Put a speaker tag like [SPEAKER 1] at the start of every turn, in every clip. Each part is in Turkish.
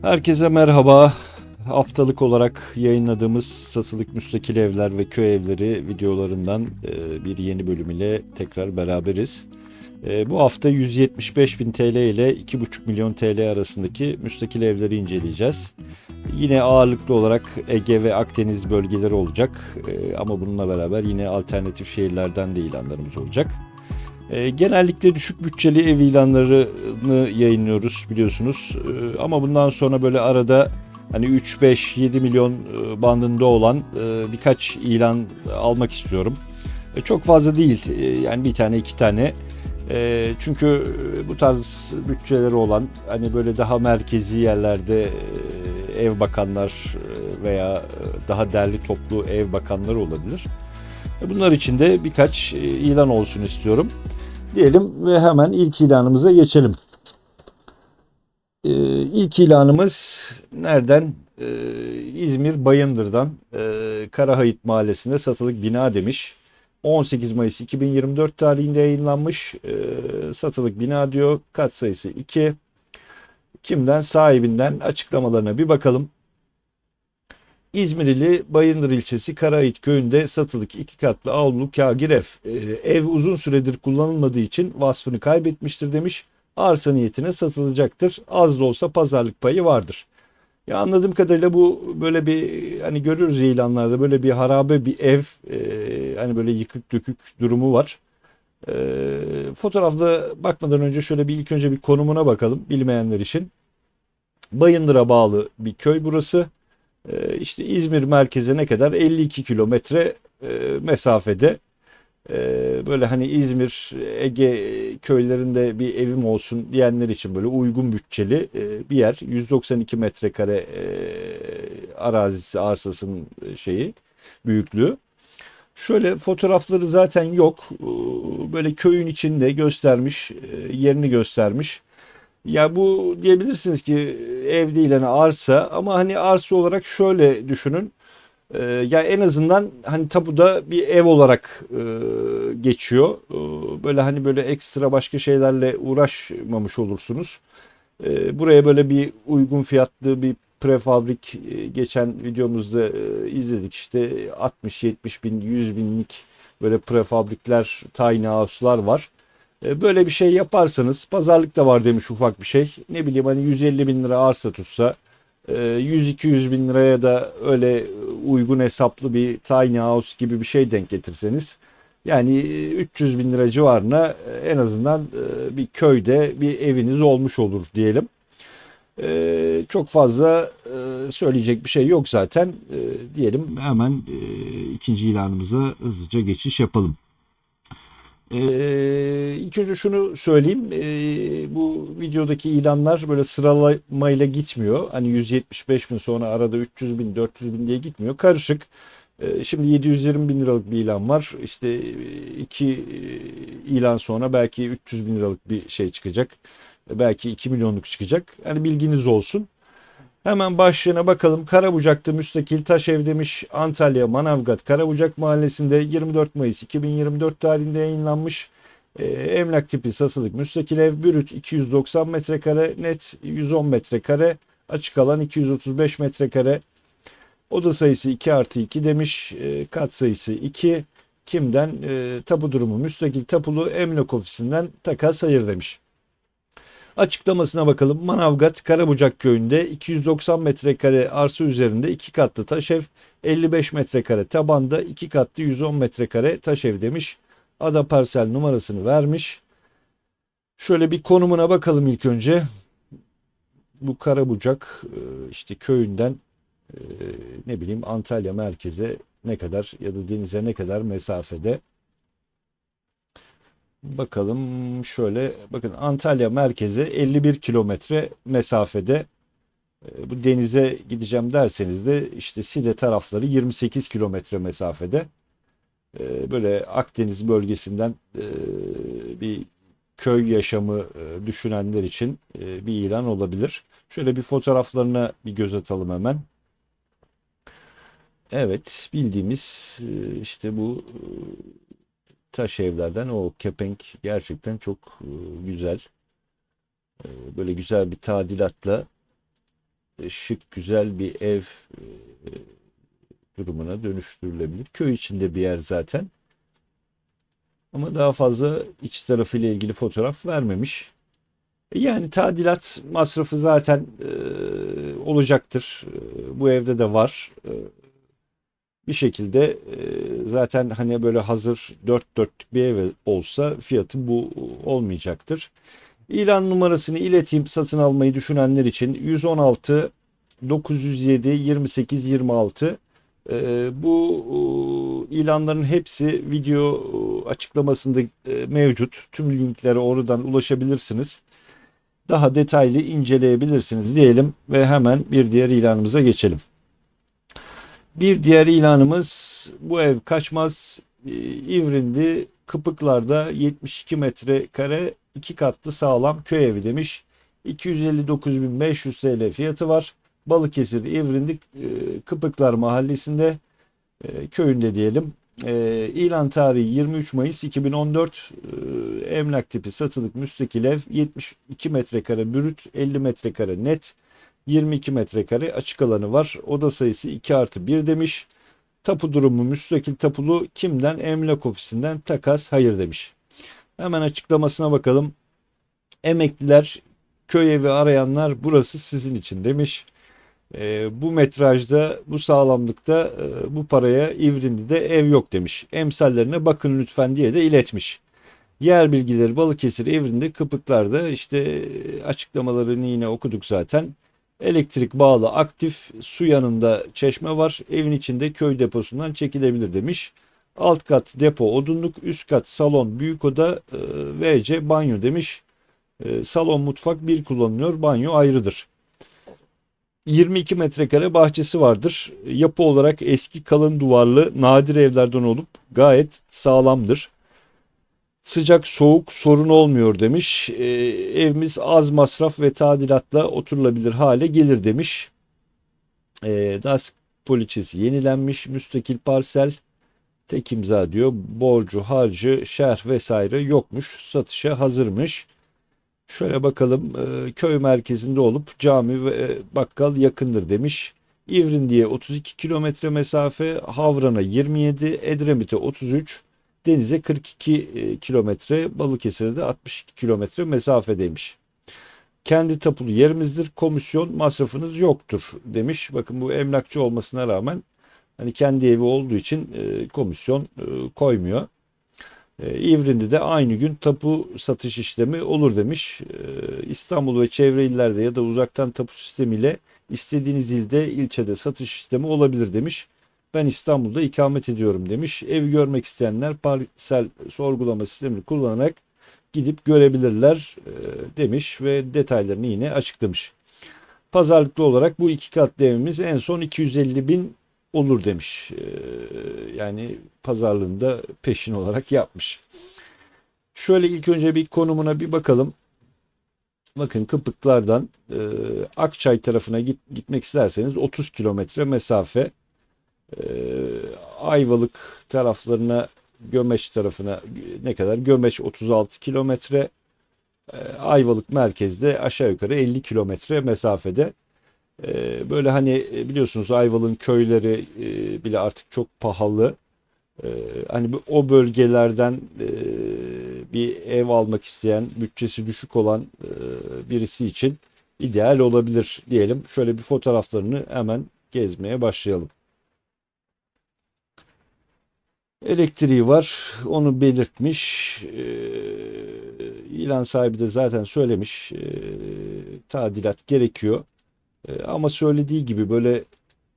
[SPEAKER 1] Herkese merhaba. Haftalık olarak yayınladığımız satılık müstakil evler ve köy evleri videolarından bir yeni bölüm ile tekrar beraberiz. Bu hafta 175 bin TL ile 2,5 milyon TL arasındaki müstakil evleri inceleyeceğiz. Yine ağırlıklı olarak Ege ve Akdeniz bölgeleri olacak. Ama bununla beraber yine alternatif şehirlerden de ilanlarımız olacak. Genellikle düşük bütçeli ev ilanlarını yayınlıyoruz biliyorsunuz. Ama bundan sonra böyle arada hani 3, 5, 7 milyon bandında olan birkaç ilan almak istiyorum. Çok fazla değil, yani bir tane iki tane. Çünkü bu tarz bütçeleri olan hani böyle daha merkezi yerlerde ev bakanlar veya daha derli toplu ev bakanları olabilir. Bunlar için de birkaç ilan olsun istiyorum. Diyelim ve hemen ilk ilanımıza geçelim. İlk ilanımız nereden? İzmir Bayındır'dan Karahayıt Mahallesi'nde satılık bina demiş. 18 Mayıs 2024 tarihinde yayınlanmış. Satılık bina diyor. Kat sayısı 2. Kimden? Sahibinden açıklamalarına bir bakalım. İzmirli Bayındır ilçesi Karahayıt köyünde satılık 2 katlı avlu kâgir ev. Ev uzun süredir kullanılmadığı için vasfını kaybetmiştir demiş. Arsa niyetine satılacaktır. Az da olsa pazarlık payı vardır. Ya anladığım kadarıyla bu böyle bir hani görürüz ilanlarda böyle bir harabe bir ev, hani böyle yıkık dökük durumu var. Fotoğrafla bakmadan önce şöyle bir ilk önce bir konumuna bakalım bilmeyenler için. Bayındır'a bağlı bir köy burası. İşte İzmir merkeze ne kadar? 52 kilometre mesafede. Böyle hani İzmir, Ege köylerinde bir evim olsun diyenler için böyle uygun bütçeli bir yer. 192 metrekare arazisi, arsasının şeyi, büyüklüğü. Şöyle fotoğrafları zaten yok. Böyle köyün içinde göstermiş, yerini göstermiş. Ya bu diyebilirsiniz ki ev değil hani arsa, ama hani arsa olarak şöyle düşünün. Ya en azından hani tapuda bir ev olarak geçiyor. Böyle hani böyle ekstra başka şeylerle uğraşmamış olursunuz. Buraya böyle bir uygun fiyatlı bir prefabrik, geçen videomuzda izledik işte 60-70 bin, 100 binlik böyle prefabrikler, tiny house'lar var. Böyle bir şey yaparsanız, pazarlık da var demiş ufak bir şey. Ne bileyim hani 150 bin lira arsa tutsa, 100-200 bin liraya da öyle uygun hesaplı bir tiny house gibi bir şey denk getirseniz, yani 300 bin lira civarına en azından bir köyde bir eviniz olmuş olur diyelim. Çok fazla söyleyecek bir şey yok zaten. Diyelim hemen ikinci ilanımıza hızlıca geçiş yapalım. İlk önce şunu söyleyeyim. Bu videodaki ilanlar böyle sıralamayla gitmiyor. Hani 175 bin sonra arada 300 bin, 400 bin diye gitmiyor. Karışık. Şimdi 720 bin liralık bir ilan var. İşte iki ilan sonra belki 300 bin liralık bir şey çıkacak. Belki 2 milyonluk çıkacak. Hani bilginiz olsun. Hemen başlığına bakalım. Karabucak'ta müstakil taş ev demiş. Antalya Manavgat Karabucak Mahallesi'nde 24 Mayıs 2024 tarihinde yayınlanmış. Emlak tipi satılık müstakil ev. Brüt 290 metrekare, net 110 metrekare, açık alan 235 metrekare. Oda sayısı 2 artı 2 demiş. Kat sayısı 2. Kimden? Tapu durumu müstakil tapulu, emlak ofisinden takas hayır demiş. Açıklamasına bakalım. Manavgat Karabucak köyünde 290 metrekare arsa üzerinde 2 katlı taş ev, 55 metrekare tabanda 2 katlı 110 metrekare taş ev demiş. Ada parsel numarasını vermiş. Şöyle bir konumuna bakalım ilk önce. Bu Karabucak işte köyünden e, ne bileyim Antalya merkeze ne kadar ya da denize ne kadar mesafede. Bakalım şöyle, bakın Antalya merkeze 51 kilometre mesafede. Bu denize gideceğim derseniz de işte Side tarafları 28 kilometre mesafede. Böyle Akdeniz bölgesinden bir köy yaşamı düşünenler için bir ilan olabilir. Şöyle bir fotoğraflarına bir göz atalım hemen. Evet, bildiğimiz işte bu taş evlerden o kepenk gerçekten çok güzel. Böyle güzel bir tadilatla şık, güzel bir ev durumuna dönüştürülebilir. Köy içinde bir yer zaten. Ama daha fazla iç tarafıyla ilgili fotoğraf vermemiş. Yani tadilat masrafı zaten olacaktır. Bu evde de var. Bir şekilde zaten hani böyle hazır dört dörtlük bir ev olsa fiyatı bu olmayacaktır. İlan numarasını ileteyim satın almayı düşünenler için 116 907 28 26. Bu ilanların hepsi video açıklamasında mevcut. Tüm linklere oradan ulaşabilirsiniz. Daha detaylı inceleyebilirsiniz diyelim ve hemen bir diğer ilanımıza geçelim. Bir diğer ilanımız bu ev kaçmaz İvrindi Kıpıklar'da 72 metrekare 2 katlı sağlam köy evi demiş. 259.500 TL fiyatı var. Balıkesir İvrindi Kıpıklar Mahallesi'nde köyünde diyelim. İlan tarihi 23 Mayıs 2014. Emlak tipi satılık müstakil ev 72 metrekare brüt 50 metrekare net 22 metrekare açık alanı var. Oda sayısı 2 artı 1 demiş. Tapu durumu müstakil tapulu kimden? Emlak ofisinden takas hayır demiş. Hemen açıklamasına bakalım. Emekliler, köy evi arayanlar burası sizin için demiş. Bu metrajda, bu sağlamlıkta, bu paraya İvrindi'de ev yok demiş. Emsallerine bakın lütfen diye de iletmiş. Yer bilgileri Balıkesir Evrinde Kıpıklar'da işte açıklamalarını yine okuduk zaten. Elektrik bağlı aktif su yanında çeşme var. Evin içinde köy deposundan çekilebilir demiş. Alt kat depo odunluk, üst kat salon büyük oda WC banyo demiş. Salon mutfak bir kullanılıyor, banyo ayrıdır. 22 metrekare bahçesi vardır. Yapı olarak eski kalın duvarlı nadir evlerden olup gayet sağlamdır. Sıcak soğuk sorun olmuyor demiş. Evimiz az masraf ve tadilatla oturulabilir hale gelir demiş. DASK poliçesi yenilenmiş. Müstakil parsel tek imza diyor. Borcu, harcı, şerh vesaire yokmuş. Satışa hazırmış. Şöyle bakalım köy merkezinde olup cami ve bakkal yakındır demiş. İvrindi'ye 32 kilometre mesafe, Havran'a 27, Edremit'e 33, denize 42 kilometre, Balıkesir'e de 62 kilometre mesafedeymiş. Kendi tapulu yerimizdir, komisyon masrafınız yoktur demiş. Bakın bu emlakçı olmasına rağmen hani kendi evi olduğu için komisyon koymuyor. İvrindi'de aynı gün tapu satış işlemi olur demiş. İstanbul ve çevre illerde ya da uzaktan tapu sistemiyle istediğiniz ilde, ilçede satış işlemi olabilir demiş. Ben İstanbul'da ikamet ediyorum demiş. Evi görmek isteyenler parsel sorgulama sistemini kullanarak gidip görebilirler demiş ve detaylarını yine açıklamış. Pazarlıklı olarak bu iki katlı evimiz en son 250 bin olur demiş. Yani pazarlığında peşin olarak yapmış. Şöyle ilk önce bir konumuna bir bakalım. Bakın Kıpıklar'dan Akçay tarafına gitmek isterseniz 30 kilometre mesafe. E, Ayvalık taraflarına Gömeç tarafına ne kadar? Gömeç 36 kilometre. Ayvalık merkezde aşağı yukarı 50 kilometre mesafede. Böyle hani biliyorsunuz Ayvalık'ın köyleri bile artık çok pahalı. Hani o bölgelerden bir ev almak isteyen, bütçesi düşük olan birisi için ideal olabilir diyelim. Şöyle bir fotoğraflarını hemen gezmeye başlayalım. Elektriği var, onu belirtmiş. İlan sahibi de zaten söylemiş. Tadilat gerekiyor. Ama söylediği gibi böyle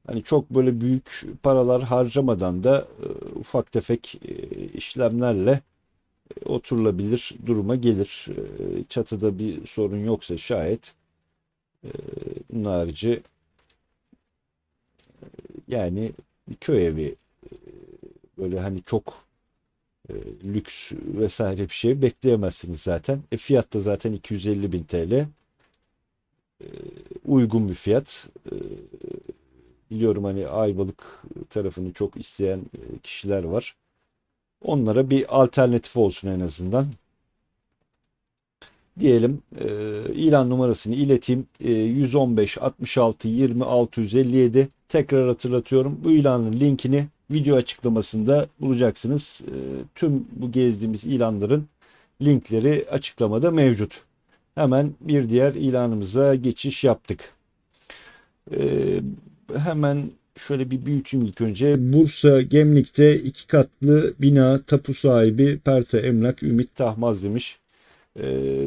[SPEAKER 1] hani çok böyle büyük paralar harcamadan da ufak tefek işlemlerle oturulabilir duruma gelir. Çatıda bir sorun yoksa şayet bunun harici yani bir köy evi böyle hani çok lüks vesaire bir şey bekleyemezsiniz zaten. Fiyat da zaten 250 bin TL. Uygun bir fiyat. Biliyorum hani Ayvalık tarafını çok isteyen kişiler var. Onlara bir alternatif olsun en azından. diyelim. İlan numarasını ileteyim. 115 66 20 657. Tekrar hatırlatıyorum. Bu ilanın linkini video açıklamasında bulacaksınız. Tüm bu gezdiğimiz ilanların linkleri açıklamada mevcut. Hemen bir diğer ilanımıza geçiş yaptık. Hemen şöyle bir büyüteyim ilk önce. Bursa Gemlik'te 2 katlı bina, tapu sahibi Perta Emlak Ümit Tahmaz demiş.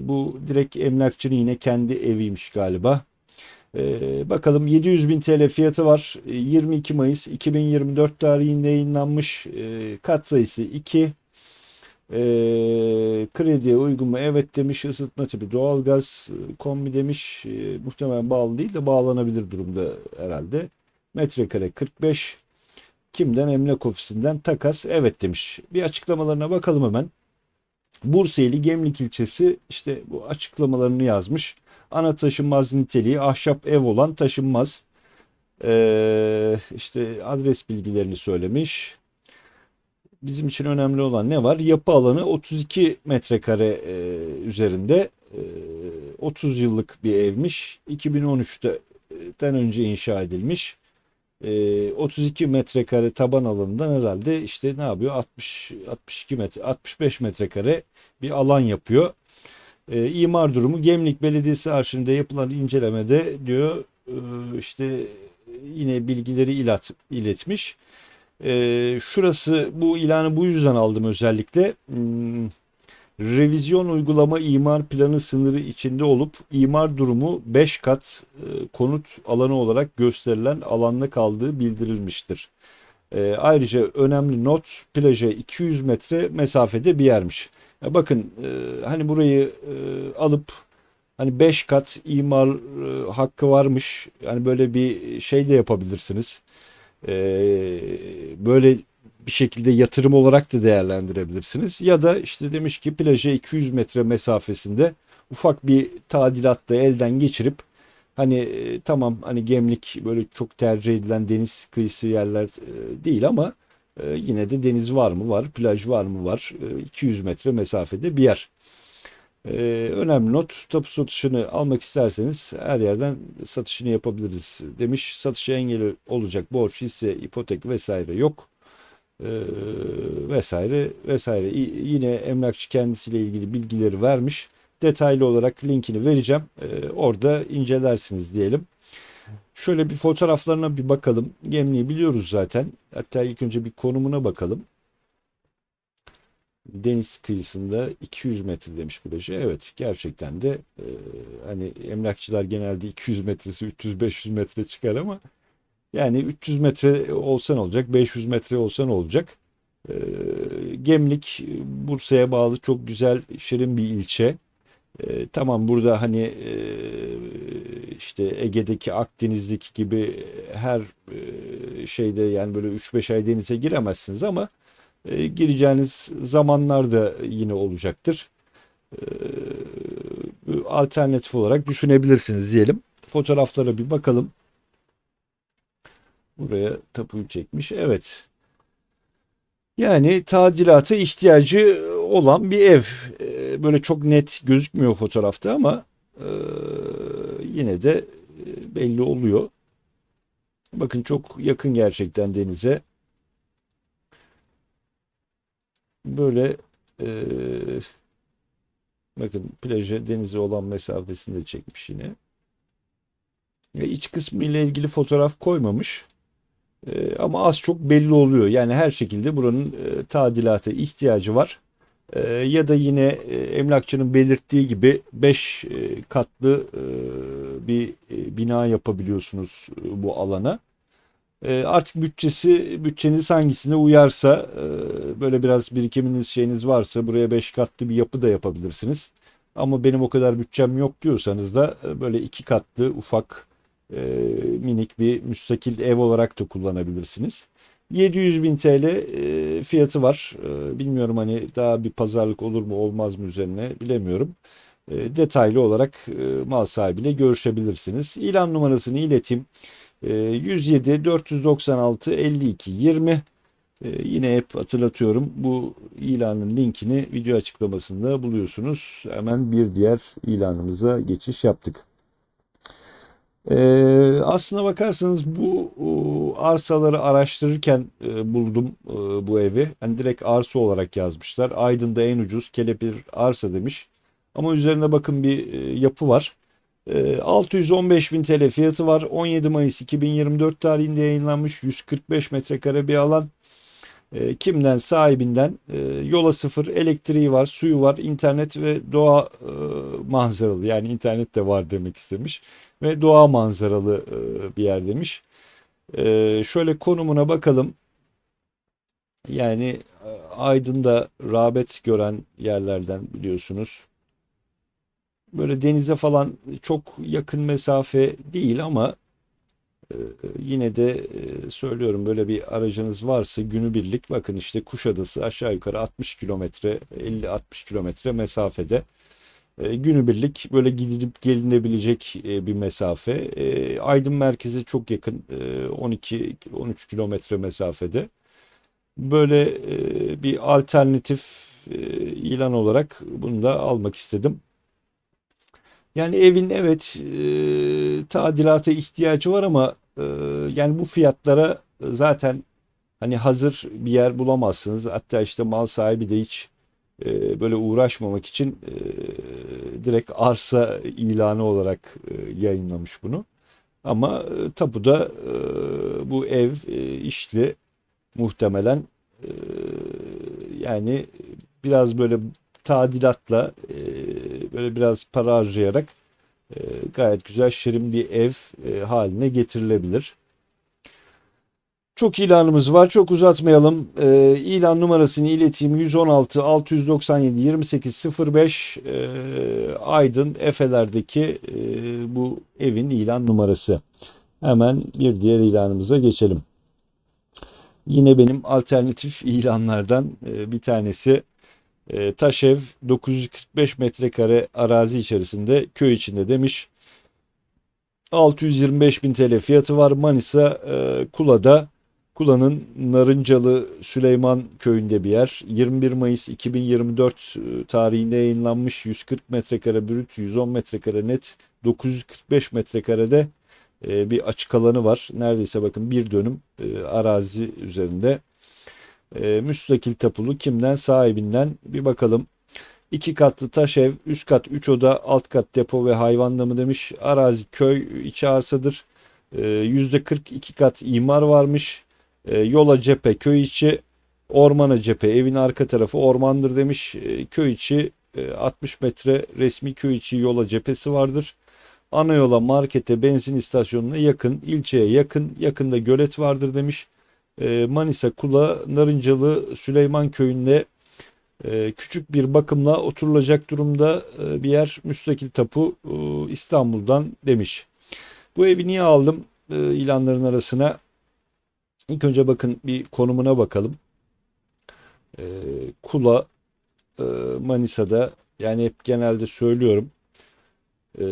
[SPEAKER 1] Bu direkt emlakçının yine kendi eviymiş galiba. Bakalım, 700 bin TL fiyatı var. 22 Mayıs 2024 tarihinde yayınlanmış. Kat sayısı 2. Krediye uygun mu? Evet demiş. Isıtma tipi doğalgaz, kombi demiş. Muhtemelen bağlı değil de bağlanabilir durumda herhalde. Metrekare 45. Kimden? Emlak ofisinden takas. Evet demiş. Bir açıklamalarına bakalım hemen. Bursa'yı Gemlik ilçesi, işte bu açıklamalarını yazmış. Ana taşınmaz niteliği ahşap ev olan taşınmaz. İşte adres bilgilerini söylemiş. Bizim için önemli olan ne var? Yapı alanı 32 metrekare üzerinde. 30 yıllık bir evmiş. 2013'ten önce inşa edilmiş. 32 metrekare taban alanından herhalde işte ne yapıyor? 62 metre, 65 metrekare bir alan yapıyor. İmar durumu Gemlik Belediyesi arşivinde yapılan incelemede diyor, işte yine bilgileri iletmiş. Şurası, bu ilanı bu yüzden aldım özellikle. Revizyon uygulama imar planı sınırı içinde olup imar durumu 5 kat konut alanı olarak gösterilen alanda kaldığı bildirilmiştir. Ayrıca önemli not, plaja 200 metre mesafede bir yermiş. Ya bakın, hani burayı alıp hani 5 kat imar hakkı varmış. Yani böyle bir şey de yapabilirsiniz. Böyle bir şekilde yatırım olarak da değerlendirebilirsiniz. Ya da işte demiş ki plaja 200 metre mesafesinde ufak bir tadilatla elden geçirip hani tamam, hani Gemlik böyle çok tercih edilen deniz kıyısı yerler değil ama yine de deniz var mı? Var. Plaj var mı? Var. 200 metre mesafede bir yer. Önemli not, tapu satışını almak isterseniz her yerden satışını yapabiliriz demiş. Satışa engeli olacak borç, hisse, ipotek vesaire yok. Vesaire vesaire. Yine emlakçı kendisiyle ilgili bilgileri vermiş. Detaylı olarak linkini vereceğim. Orada incelersiniz diyelim. Şöyle bir fotoğraflarına bir bakalım. Gemliği biliyoruz zaten. Hatta ilk önce bir konumuna bakalım. Deniz kıyısında 200 metre demiş plajı. Evet, gerçekten de hani emlakçılar genelde 200 metresi 300-500 metre çıkar ama yani 300 metre olsa ne olacak, 500 metre olsa ne olacak? E, Gemlik Bursa'ya bağlı çok güzel, şirin bir ilçe. Tamam, burada hani işte Ege'deki, Akdeniz'deki gibi her şeyde yani böyle 3-5 ay denize giremezsiniz ama gireceğiniz zamanlar da yine olacaktır. E, Alternatif olarak düşünebilirsiniz diyelim. Fotoğraflara bir bakalım. Buraya tapuyu çekmiş. Evet. Yani tadilata ihtiyacı olan bir ev. Böyle çok net gözükmüyor fotoğrafta ama yine de belli oluyor. Bakın, çok yakın gerçekten denize. Böyle e, bakın, plaja, denize olan mesafesini de çekmiş yine. İç kısmı ile ilgili fotoğraf koymamış. Ama az çok belli oluyor. Yani her şekilde buranın tadilata ihtiyacı var. Ya da yine emlakçının belirttiği gibi 5 katlı bir bina yapabiliyorsunuz bu alana. Artık bütçeniz hangisine uyarsa, böyle biraz birikiminiz, şeyiniz varsa buraya 5 katlı bir yapı da yapabilirsiniz. Ama benim o kadar bütçem yok diyorsanız da böyle 2 katlı ufak e, minik bir müstakil ev olarak da kullanabilirsiniz. 700 bin TL fiyatı var. Bilmiyorum, hani daha bir pazarlık olur mu olmaz mı üzerine bilemiyorum. Detaylı olarak mal sahibiyle görüşebilirsiniz. İlan numarasını ileteyim. 107 496 52 20. Yine hep hatırlatıyorum, bu ilanın linkini video açıklamasında buluyorsunuz. Hemen bir diğer ilanımıza geçiş yaptık. Aslına bakarsanız bu arsaları araştırırken buldum bu evi. Hani direkt arsa olarak yazmışlar. Aydın'da en ucuz kelepir arsa demiş. Ama üzerine bakın bir yapı var. 615 bin TL fiyatı var. 17 Mayıs 2024 tarihinde yayınlanmış. 145 metrekare bir alan. Kimden? Sahibinden. Yola sıfır, elektriği var, suyu var, internet ve doğa manzaralı. Yani internet de var demek istemiş. Ve doğa manzaralı bir yer demiş. Şöyle konumuna bakalım. Yani Aydın'da rağbet gören yerlerden biliyorsunuz. Böyle denize falan çok yakın mesafe değil ama yine de söylüyorum, böyle bir aracınız varsa günübirlik, bakın işte Kuşadası aşağı yukarı 60 kilometre, 50-60 kilometre mesafede. Günübirlik böyle gidilip gelinebilecek bir mesafe. Aydın merkeze çok yakın, 12-13 kilometre mesafede. Böyle bir alternatif ilan olarak bunu da almak istedim. Yani evin evet tadilata ihtiyacı var ama yani bu fiyatlara zaten hani hazır bir yer bulamazsınız. Hatta işte mal sahibi de hiç böyle uğraşmamak için direkt arsa ilanı olarak yayınlamış bunu. Ama tapuda bu ev işli muhtemelen, e, yani biraz böyle tadilatla böyle biraz para harcayarak e, gayet güzel şirin bir ev haline getirilebilir. Çok ilanımız var. Çok uzatmayalım. İlan numarasını ileteyim: 116 697 2805, Aydın Efeler'deki bu evin ilan numarası. Hemen bir diğer ilanımıza geçelim. Yine benim alternatif ilanlardan bir tanesi. Taşev, 945 metrekare arazi içerisinde, köy içinde demiş. 625 bin TL fiyatı var. Manisa Kula'da. Kula'nın Narıncalı Süleyman köyünde bir yer. 21 Mayıs 2024 tarihinde yayınlanmış. 140 metrekare brüt, 110 metrekare net, 945 metrekarede bir açık alanı var. Neredeyse bakın bir dönüm arazi üzerinde. Müstakil tapulu, kimden? Sahibinden. Bir bakalım. İki katlı taş ev, üst kat 3 oda, alt kat depo ve hayvanlama demiş. Arazi köy içi arsadır. %42 kat imar varmış. Yola cephe köy içi, ormana cephe evin arka tarafı ormandır demiş. Köy içi 60 metre resmi köy içi yola cephesi vardır. Ana yola, markete, benzin istasyonuna yakın, ilçeye yakın, yakında gölet vardır demiş. Manisa Kula Narıncalı Süleyman köyünde küçük bir bakımla oturulacak durumda bir yer. Müstakil tapu, İstanbul'dan demiş. Bu evi niye aldım ilanların arasına? İlk önce bakın bir konumuna bakalım. E, Kula, e, Manisa'da, yani hep genelde söylüyorum. E,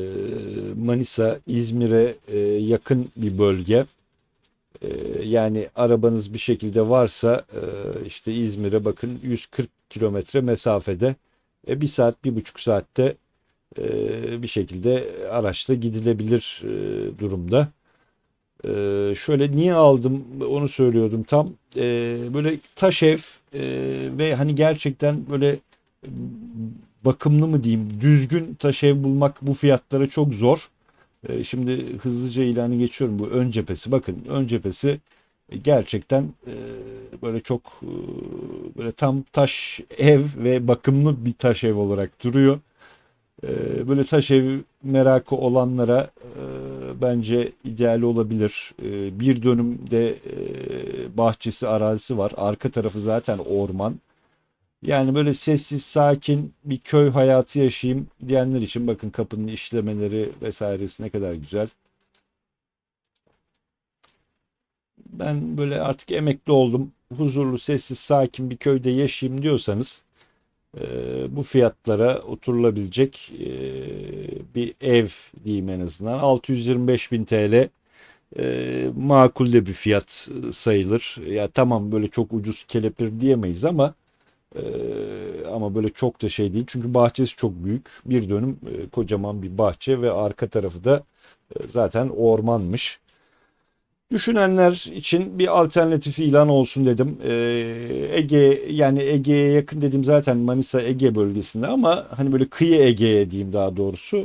[SPEAKER 1] Manisa İzmir'e yakın bir bölge. E, Yani arabanız bir şekilde varsa işte İzmir'e bakın 140 kilometre mesafede. Bir saat, 1,5 saatte bir şekilde araçla gidilebilir durumda. Şöyle niye aldım onu söylüyordum tam. Böyle taş ev ve hani gerçekten böyle bakımlı mı diyeyim, düzgün taş ev bulmak bu fiyatlara çok zor. Şimdi hızlıca ilanı geçiyorum. Bu ön cephesi, bakın ön cephesi gerçekten böyle çok böyle tam taş ev ve bakımlı bir taş ev olarak duruyor. Böyle taş ev merakı olanlara bence ideal olabilir. Bir dönümde bahçesi, arazisi var. Arka tarafı zaten orman. Yani böyle sessiz, sakin bir köy hayatı yaşayayım diyenler için bakın kapının işlemeleri vesairesi ne kadar güzel. Ben böyle artık emekli oldum, huzurlu, sessiz, sakin bir köyde yaşayayım diyorsanız bu fiyatlara oturulabilecek bir ev diyeyim en azından. 625 bin TL makul de bir fiyat sayılır. Ya tamam, böyle çok ucuz kelepir diyemeyiz e, ama böyle çok da şey değil. Çünkü bahçesi çok büyük. Bir dönüm kocaman bir bahçe ve arka tarafı da zaten ormanmış. Düşünenler için bir alternatif ilan olsun dedim. Ege, yani Ege'ye yakın dedim, zaten Manisa Ege bölgesinde ama hani böyle kıyı Ege'ye diyeyim daha doğrusu,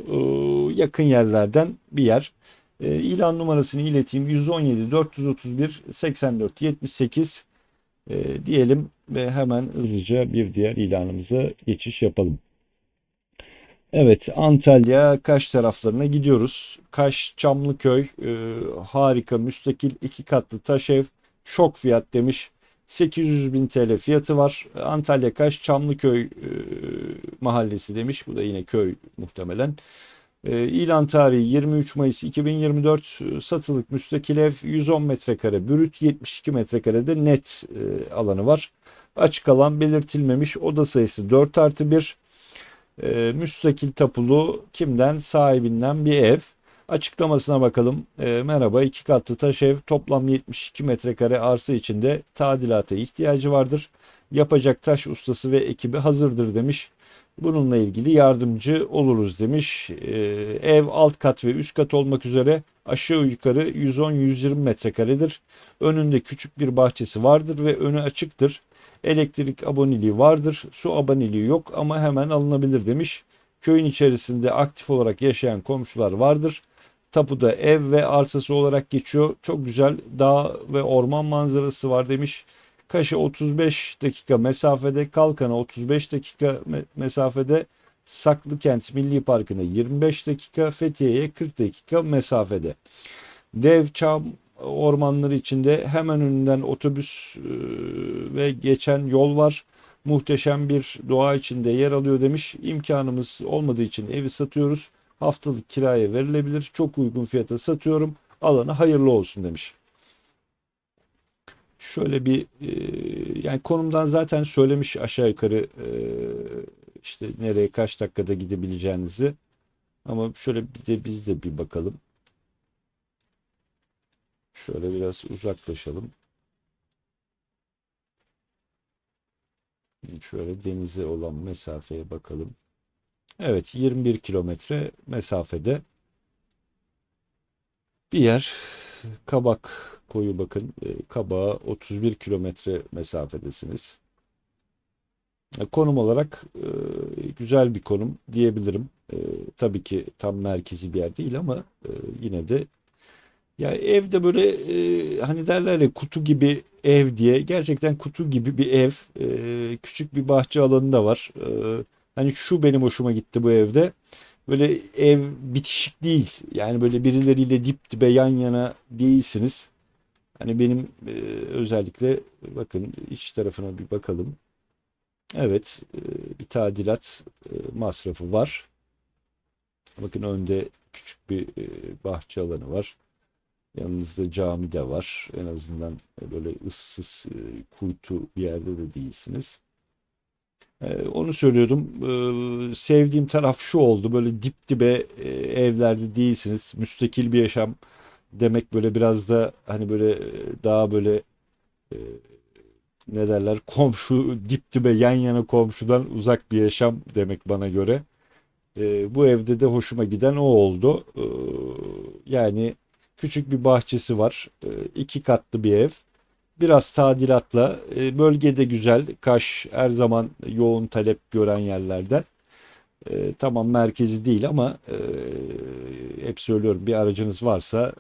[SPEAKER 1] yakın yerlerden bir yer. İlan numarasını ileteyim: 117 431 84 78 diyelim ve hemen hızlıca bir diğer ilanımıza geçiş yapalım. Evet, Antalya, Kaş taraflarına gidiyoruz. Kaş, Çamlıköy, harika, müstakil 2 katlı taş ev. Şok fiyat demiş. 800 bin TL fiyatı var. Antalya, Kaş, Çamlıköy mahallesi demiş. Bu da yine köy muhtemelen. İlan tarihi 23 Mayıs 2024. Satılık müstakil ev, 110 metrekare brüt, 72 metrekarede net alanı var. Açık alan belirtilmemiş. Oda sayısı 4+1. Müstakil tapulu, kimden? Sahibinden bir ev. Açıklamasına bakalım. Merhaba, 2 katlı taş ev, toplam 72 metrekare arsa içinde tadilata ihtiyacı vardır. Yapacak taş ustası ve ekibi hazırdır demiş. Bununla ilgili yardımcı oluruz demiş. Ev alt kat ve üst kat olmak üzere aşağı yukarı 110-120 metrekaredir. Önünde küçük bir bahçesi vardır ve önü açıktır. Elektrik aboneliği vardır. Su aboneliği yok ama hemen alınabilir demiş. Köyün içerisinde aktif olarak yaşayan komşular vardır. Tapuda ev ve arsası olarak geçiyor. Çok güzel dağ ve orman manzarası var demiş. Kaş'a 35 dakika mesafede, Kalkan'a 35 dakika mesafede, Saklıkent Milli Parkı'na 25 dakika, Fethiye'ye 40 dakika mesafede. Dev çam ormanları içinde, hemen önünden otobüs ve geçen yol var. Muhteşem bir doğa içinde yer alıyor demiş. İmkanımız olmadığı için evi satıyoruz. Haftalık kiraya verilebilir. Çok uygun fiyata satıyorum. Alana hayırlı olsun demiş. Şöyle bir yani konumdan zaten söylemiş aşağı yukarı, işte nereye kaç dakikada gidebileceğinizi. Ama şöyle bir de biz de bir bakalım. Şöyle biraz uzaklaşalım. Şöyle denize olan mesafeye bakalım. Evet, 21 kilometre mesafede bir yer. Kabak koyu, bakın. Kabağa 31 kilometre mesafedesiniz. Konum olarak güzel bir konum diyebilirim. Tabii ki tam merkezi bir yer değil ama yine de, ya evde böyle, hani derler ya kutu gibi ev diye, gerçekten kutu gibi bir ev. Küçük bir bahçe alanı da var. Hani şu benim hoşuma gitti bu evde. Böyle ev bitişik değil. Yani böyle birileriyle dip dibe yan yana değilsiniz. Hani benim özellikle, bakın iç tarafına bir bakalım. Evet, bir tadilat masrafı var. Bakın önde küçük bir bahçe alanı var. Yanınızda cami de var. En azından böyle ıssız, kuytu bir yerde de değilsiniz. Onu söylüyordum. Sevdiğim taraf şu oldu: böyle dip dibe evlerde değilsiniz. Müstakil bir yaşam demek böyle biraz da hani böyle daha böyle, e, ne derler, komşu dip dibe yan yana, komşudan uzak bir yaşam demek bana göre. Bu evde de hoşuma giden o oldu. Yani küçük bir bahçesi var. 2 katlı bir ev. Biraz tadilatla. Bölgede güzel. Kaş her zaman yoğun talep gören yerlerden. Tamam, merkezi değil ama hep söylüyorum, bir aracınız varsa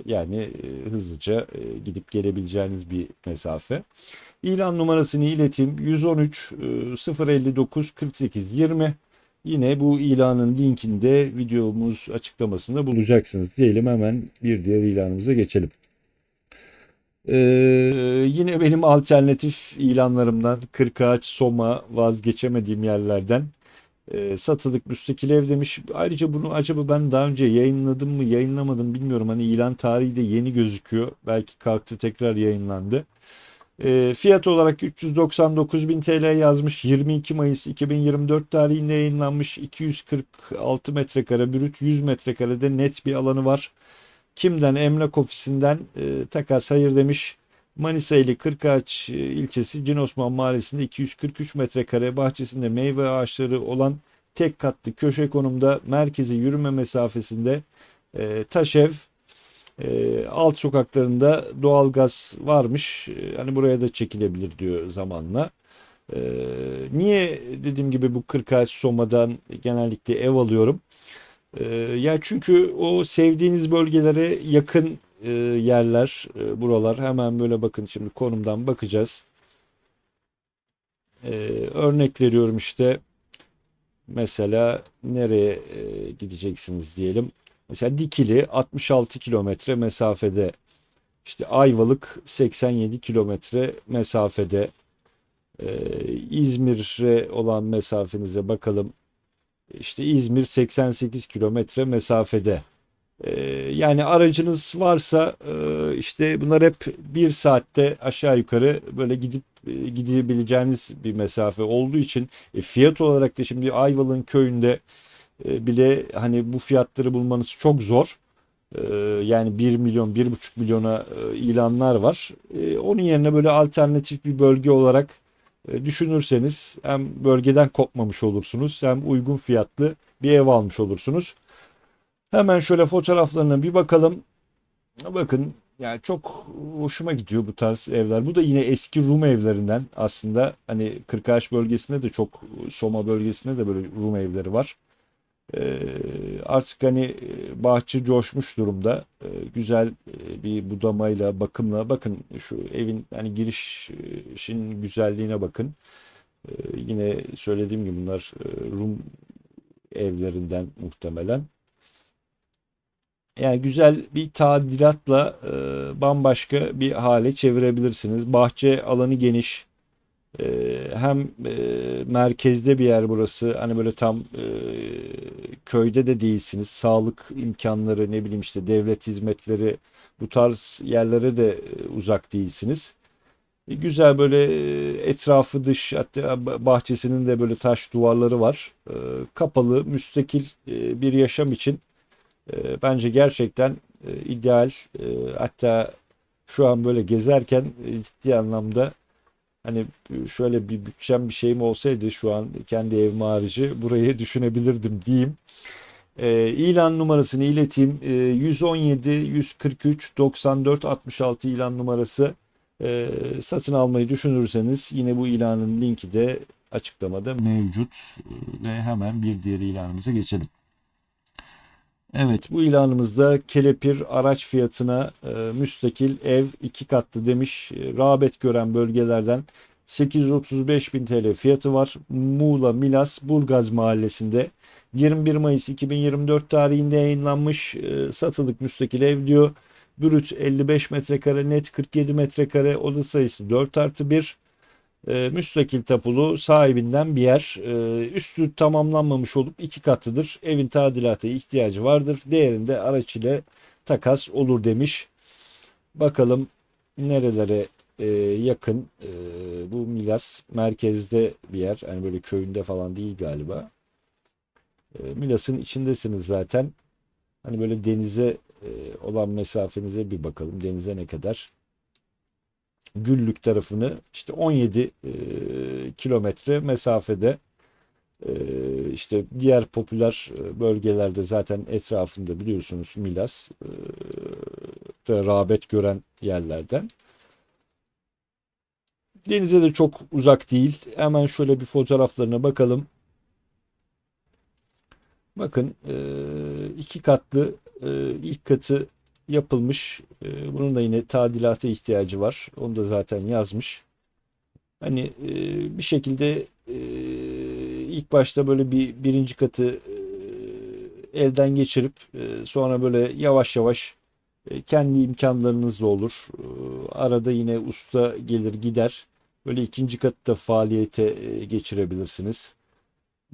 [SPEAKER 1] yani hızlıca gidip gelebileceğiniz bir mesafe. İlan numarasını ileteyim: 113 059 48 20. Yine bu ilanın linkini de videomuz açıklamasında bulacaksınız diyelim, hemen bir diğer ilanımıza geçelim. Yine benim alternatif ilanlarımdan, Kırkağaç, Soma, vazgeçemediğim yerlerden. Satılık müstakil ev demiş. Ayrıca bunu acaba ben daha önce yayınladım mı yayınlamadım bilmiyorum. Hani ilan tarihi de yeni gözüküyor. Belki kalktı tekrar yayınlandı. Fiyat olarak 399 bin TL yazmış. 22 Mayıs 2024 tarihinde yayınlanmış. 246 metrekare brüt, 100 metrekarede net bir alanı var. Kimden? Emlak ofisinden takas hayır demiş. Manisa ili Kırkağaç ilçesi Cin Osman Mahallesi'nde 243 metrekare bahçesinde meyve ağaçları olan tek katlı köşe konumda merkeze yürüme mesafesinde taş ev, alt sokaklarında doğalgaz varmış. Hani buraya da çekilebilir diyor zamanla. Niye dediğim gibi bu Kırkağaç Soma'dan genellikle ev alıyorum? Ya çünkü o sevdiğiniz bölgelere yakın yerler, buralar. Hemen böyle bakın şimdi konumdan bakacağız. Örnek veriyorum işte mesela nereye gideceksiniz diyelim. Mesela Dikili 66 kilometre mesafede. İşte Ayvalık 87 kilometre mesafede. İzmir'e olan mesafenize bakalım. İşte İzmir 88 kilometre mesafede. Yani aracınız varsa işte bunlar hep bir saatte aşağı yukarı böyle gidip gidebileceğiniz bir mesafe olduğu için fiyat olarak da şimdi Ayvalık'ın köyünde bile hani bu fiyatları bulmanız çok zor. Yani 1 milyon, 1,5 milyona ilanlar var. Onun yerine böyle alternatif bir bölge olarak düşünürseniz hem bölgeden kopmamış olursunuz hem uygun fiyatlı bir ev almış olursunuz. Hemen şöyle fotoğraflarına bir bakalım. Bakın yani çok hoşuma gidiyor bu tarz evler. Bu da yine eski Rum evlerinden aslında. Hani Kırkağaç bölgesinde de çok, Soma bölgesinde de böyle Rum evleri var. Artık hani bahçe coşmuş durumda. Güzel bir budamayla, bakımla. Bakın şu evin hani girişin güzelliğine bakın. Yine söylediğim gibi bunlar Rum evlerinden muhtemelen. Yani güzel bir tadilatla bambaşka bir hale çevirebilirsiniz. Bahçe alanı geniş. Hem merkezde bir yer burası. Hani böyle tam köyde de değilsiniz. Sağlık imkanları, ne bileyim işte devlet hizmetleri, bu tarz yerlere de uzak değilsiniz. Güzel böyle etrafı, dış hatta bahçesinin de böyle taş duvarları var. Kapalı, müstakil bir yaşam için bence gerçekten ideal. Hatta şu an böyle gezerken ciddi anlamda hani şöyle bir bütçem bir şeyim olsaydı şu an kendi evim harici burayı düşünebilirdim diyeyim. İlan numarasını ileteyim. 117 143 94 66 ilan numarası. Satın almayı düşünürseniz yine bu ilanın linki de açıklamada mevcut. Ve hemen bir diğer ilanımıza geçelim. Evet, bu ilanımızda kelepir araç fiyatına müstakil ev 2 katlı demiş. Rağbet gören bölgelerden 835 bin TL fiyatı var. Muğla, Milas, Burgaz mahallesinde 21 Mayıs 2024 tarihinde yayınlanmış satılık müstakil ev diyor. Brüt 55 metrekare, net 47 metrekare, oda sayısı 4+1. Müstakil tapulu sahibinden bir yer. Üstü tamamlanmamış olup 2 katlıdır. Evin tadilata ihtiyacı vardır. Değerinde araç ile takas olur demiş. Bakalım nerelere yakın. Bu Milas merkezde bir yer. Yani böyle köyünde falan değil galiba. Milas'ın içindesiniz zaten. Hani böyle denize olan mesafenize bir bakalım. Denize ne kadar? Güllük tarafını işte 17 kilometre mesafede, işte diğer popüler bölgelerde zaten etrafında biliyorsunuz Milas da rağbet gören yerlerden. Denize de çok uzak değil. Hemen şöyle bir fotoğraflarına bakalım. Bakın iki katlı, ilk katı yapılmış. Bunun da yine tadilata ihtiyacı var. Onu da zaten yazmış. Hani bir şekilde ilk başta böyle birinci katı elden geçirip sonra böyle yavaş yavaş kendi imkanlarınızla olur. Arada yine usta gelir gider. Böyle ikinci katta faaliyete geçirebilirsiniz.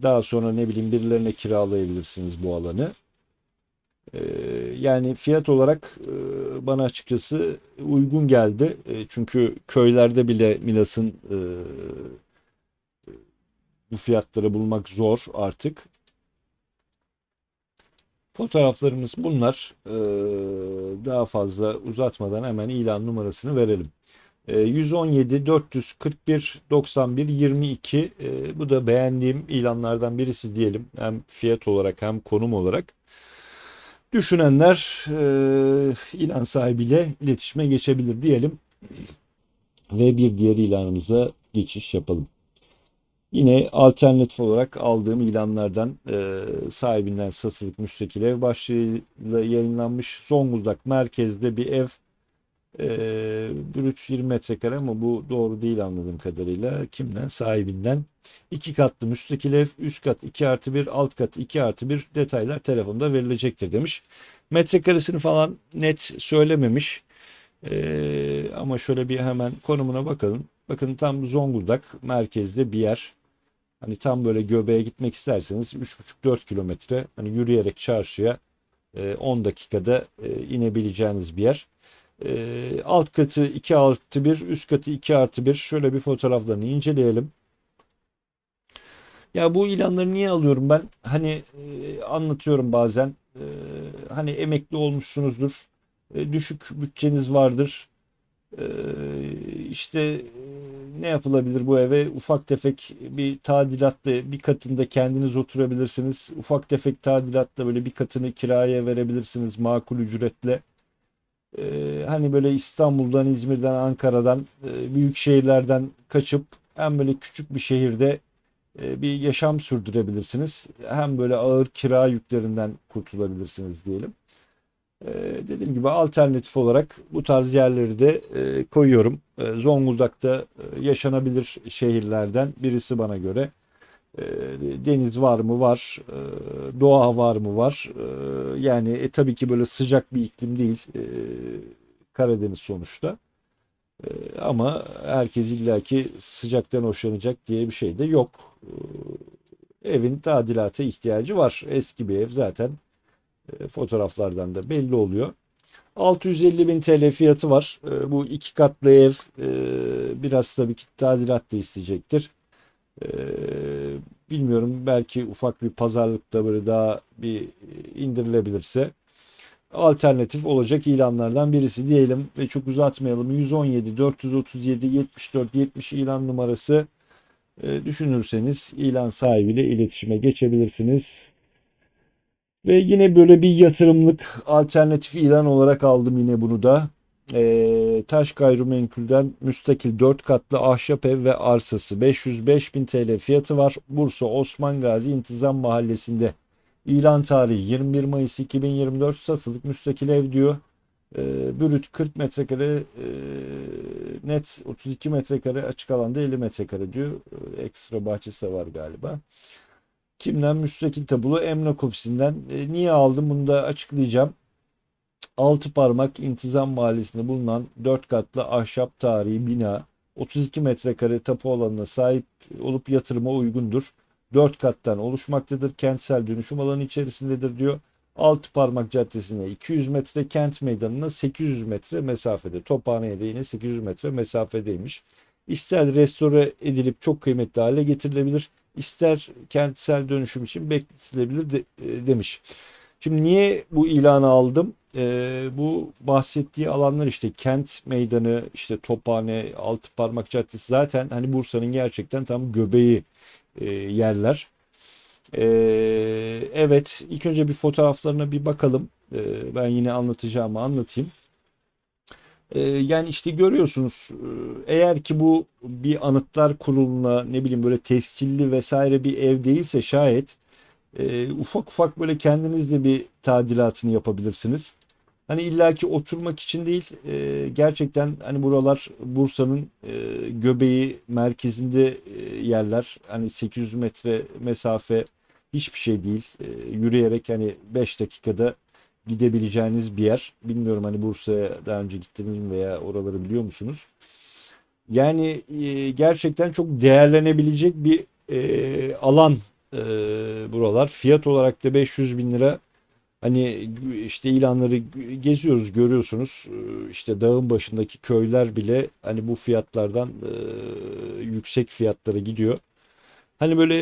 [SPEAKER 1] Daha sonra ne bileyim birilerine kiralayabilirsiniz bu alanı. Ee, Yani fiyat olarak bana açıkçası uygun geldi. Çünkü köylerde bile Milas'ın bu fiyatları bulmak zor artık. Fotoğraflarımız bunlar. Daha fazla uzatmadan hemen ilan numarasını verelim. 117 441 91 22, bu da beğendiğim ilanlardan birisi diyelim. Hem fiyat olarak hem konum olarak. Düşünenler ilan sahibiyle iletişime geçebilir diyelim ve bir diğer ilanımıza geçiş yapalım. Yine alternatif olarak aldığım ilanlardan sahibinden satılık müstakil ev başlığıyla yayınlanmış. Zonguldak merkezde bir ev, brüt 20 metrekare ama bu doğru değil anladığım kadarıyla. Kimden? Sahibinden. 2 katlı müstakil ev, üst kat 2 artı 1, alt kat 2 artı 1, detaylar telefonda verilecektir demiş. Metrekaresini falan net söylememiş. Ama şöyle bir hemen konumuna bakalım. Bakın tam Zonguldak merkezde bir yer. Hani tam böyle göbeğe gitmek isterseniz 3,5-4 kilometre hani yürüyerek çarşıya 10 dakikada inebileceğiniz bir yer. Alt katı 2 artı 1, üst katı 2 artı 1. Şöyle bir fotoğraflarını inceleyelim. Ya bu ilanları niye alıyorum ben? Hani anlatıyorum bazen. Hani emekli olmuşsunuzdur. Düşük bütçeniz vardır. İşte ne yapılabilir bu eve? Ufak tefek bir tadilatla bir katında kendiniz oturabilirsiniz. Ufak tefek tadilatla böyle bir katını kiraya verebilirsiniz makul ücretle. Hani böyle İstanbul'dan, İzmir'den, Ankara'dan, büyük şehirlerden kaçıp hem böyle küçük bir şehirde bir yaşam sürdürebilirsiniz. Hem böyle ağır kira yüklerinden kurtulabilirsiniz diyelim. Dediğim gibi alternatif olarak bu tarz yerleri de koyuyorum. Zonguldak'ta yaşanabilir şehirlerden birisi bana göre. E, Deniz var mı? Var. Doğa var mı? Var. Yani tabii ki böyle sıcak bir iklim değil. Karadeniz sonuçta. Ama herkes illaki sıcaktan hoşlanacak diye bir şey de yok. Evin tadilata ihtiyacı var. Eski bir ev zaten fotoğraflardan da belli oluyor. 650 bin TL fiyatı var. Bu iki katlı ev biraz tabii ki tadilat da isteyecektir. E, Bilmiyorum, belki ufak bir pazarlıkta böyle daha bir indirilebilirse alternatif olacak ilanlardan birisi diyelim ve çok uzatmayalım. 117 437 74 70 ilan numarası, düşünürseniz ilan sahibiyle iletişime geçebilirsiniz. Ve yine böyle bir yatırımlık alternatif ilan olarak aldım yine bunu da. Taş Gayrimenkul'den müstakil 4 katlı ahşap ev ve arsası 505 bin TL fiyatı var. Bursa Osman Gazi İntizam Mahallesi'nde. İlan tarihi 21 Mayıs 2024, satılık müstakil ev diyor. Brüt 40 metrekare, net 32 metrekare, açık alanda 50 metrekare diyor. Ekstra bahçesi de var galiba. Kimden? Müstakil Tabulu Emlak Ofisi'nden. Niye aldım bunu da açıklayacağım. Altıparmak İntizam Mahallesi'nde bulunan 4 katlı ahşap tarihi bina 32 metrekare tapu alanına sahip olup yatırıma uygundur. 4 kattan oluşmaktadır. Kentsel dönüşüm alanı içerisindedir diyor. Altıparmak Caddesi'ne 200 metre, Kent Meydanı'na 800 metre mesafede. Tophane'ye de yine 800 metre mesafedeymiş. İster restore edilip çok kıymetli hale getirilebilir, ister kentsel dönüşüm için bekletilebilir demiş. Şimdi niye bu ilanı aldım? Bu bahsettiği alanlar işte Kent Meydanı, işte Tophane, Altıparmak Caddesi, zaten hani Bursa'nın gerçekten tam göbeği yerler. Evet, ilk önce bir fotoğraflarına bir bakalım. Ben yine anlatacağımı anlatayım. Yani işte görüyorsunuz, eğer ki bu bir anıtlar kuruluna, ne bileyim böyle tescilli vesaire bir ev değilse şayet ufak ufak böyle kendiniz de bir tadilatını yapabilirsiniz. Hani illaki oturmak için değil, gerçekten hani buralar Bursa'nın göbeği merkezinde yerler. Hani 800 metre mesafe hiçbir şey değil. Yürüyerek hani 5 dakikada gidebileceğiniz bir yer. Bilmiyorum, hani Bursa'ya daha önce gittiniz mi veya oraları biliyor musunuz? Yani gerçekten çok değerlenebilecek bir alan e, buralar. Fiyat olarak da 500 bin lira. Hani işte ilanları geziyoruz, görüyorsunuz. İşte dağın başındaki köyler bile hani bu fiyatlardan yüksek fiyatlara gidiyor. Hani böyle